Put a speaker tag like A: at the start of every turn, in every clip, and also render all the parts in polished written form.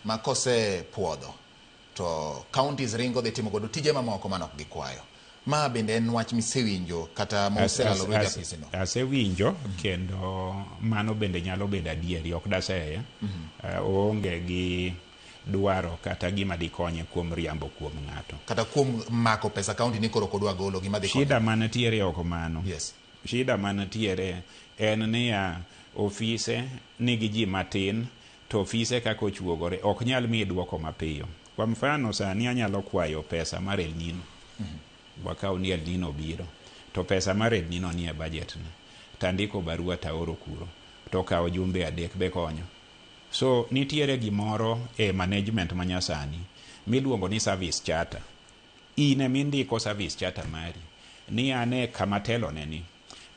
A: makose puodho to counties ringo dhi timo godo tije mamoko manok gikwayo. Ma bende en wach misewinjo kata moselalore gi afisino?
B: Asewinjo kendo mano bende nyalo bedo adieri, ok daseye. Onge gi dwaro kata gima dikonye kuom riambo kuom ng'ato.
A: Kata kuom mako pesa kaunti ni koro kodwa golo gima dhi konye.
B: Shida manitiere ok mano.
A: Yes.
B: Shida manitiere en niya ofise nigi ji matin, to ofise kako chuogore ok nyal miyi duoko mapiyo. Kwa mfano sani anyalo kwayo pesa mar El Nino. Wakao ni El Nino biro. To pesa mar El Nino ni e budget na. Tandiko barua taoro kuro. To kao jumbe adek be konyo. So nitiere gimoro e management manyasani miluongo ni service charter. Ine mindiko service charter mari ni ane kama telo neni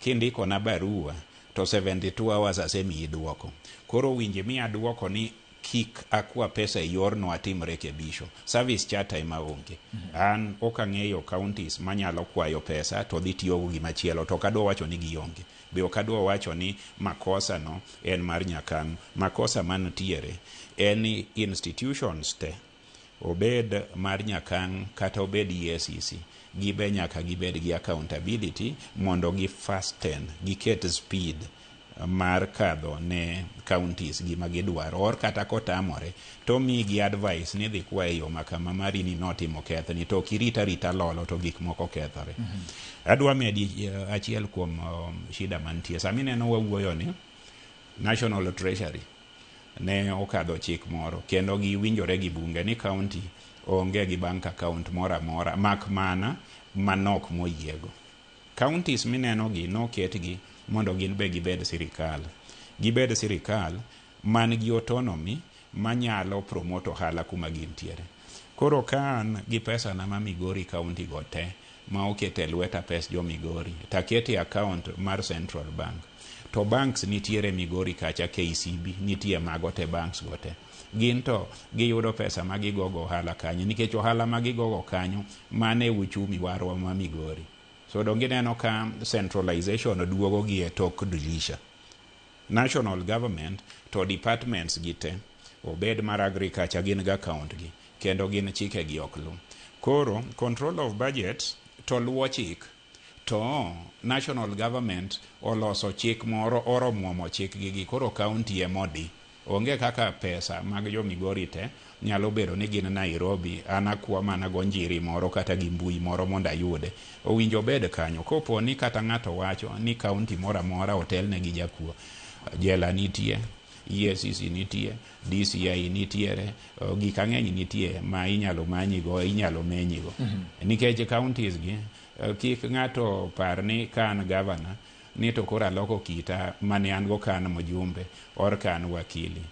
B: kindiko na barua to 72 hours asemiyi duoko. Koro winje miya duoko ni kik akwa pesa e yorno atim rekebisho. Service charter ema onge. An okang'eyo counties manyalo kwayo pesa to dhi tiyo gi machielo, to kadwa wacho ni gionge. Be okadwa wacho ni makosa no en mar Nyakang'o. Makosa manitiere en institutions te, obed mar Nyakang'o kata obed EACC, gibe nyaka gibed gi accountability mondo gi fasten, giket speed mar kadho ne counties gima gidwaro. Or kata kotamore to migi advice ni dhi kwa yo makama mari ni notimo kethni, to kirita rita lolo to gik moko kethore. Adwa medi achiel kuom shida mantie. Sami neno wawuoyo ni National Treasury ne okadho chik moro kendo giwinjore gi bunge ni county onge gi bank account mora mora mak mana manok moyiego. Counties mineno gi noketgi mondo gin be gibed sirikal. Gibed sirikal man gi autonomy manyalo promote ohala kuma gintiere. Koro kan gi pesa na ma Migori county gote ma okete lweta pes jo Migori taketi account mar Central Bank. To banks nitiere Migori kacha, KCB nitie magote banks gote. Ginto giyudo pesa magigogo ohala kanyo nikech ohala magigogo kanyo mane uchumi warwa ma Migori. So dongi neno ka centralization duogo gi e tok dirisha. National government to departments gite obed mar agriculture gin ga account gi kendo gin chike gi oklu. Koro control of budget to luwo chik, to national government oloso chik moro oro muomo chik gi koro county e modi. Onge kaka pesa mag jo Migori te nyalo bedo ni gin Nairobi, anakwa mana gonjiri moro kata gimbui moro mondo ayude. Owinjo bed kanyo. Kopo ni kata ng'ato wacho ni county mora mora hotel ne gi jakuo, jela nitie, EACC nitie, DCI nitiere, gik ang'eny nitie ma inyalo manyigo, inyalo menyigo. Nikech counties gi kik ng'ato par ni kan governor ni to kora loko kita mane an go kan mjumbe or kan wakili.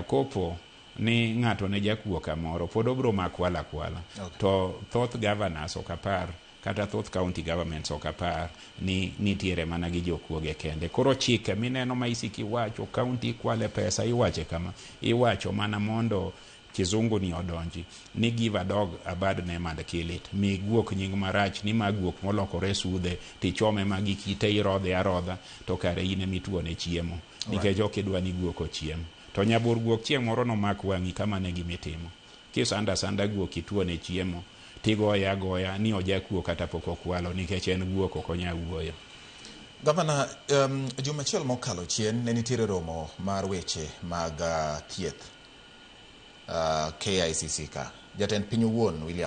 B: Kopo ni ng'ato ne jakuo kamoro pod obro makwala kwala. Okay. To thoth governors okapar kata thoth county governments okapar ni nitiere mana gi jokuoge kende. Koro chike mineno ma isiki wacho county kwale pesa iwache kama, iwacho mana mondo kizungu ni odonji ni give a dog a bad name and kill it. Mi guok nying marach ni ma guok molokore sudhe tichome magi kite irodhe arodha to kare ine mituo ne chiemo. Nikech okidwa ni guok ochiem. To nyabur guok chieng' moro no mak wang'i kama ne gimitimo. Kisanda guok ituo ne chiemo tigoya goya ni ojakuo kata poko kwalo nikech en guok okonya wuoyo.
A: Gavana, jumachiel mokalo chien ne nitiere romo mar weche mag thieth KICC ka. Jatend piny owuon William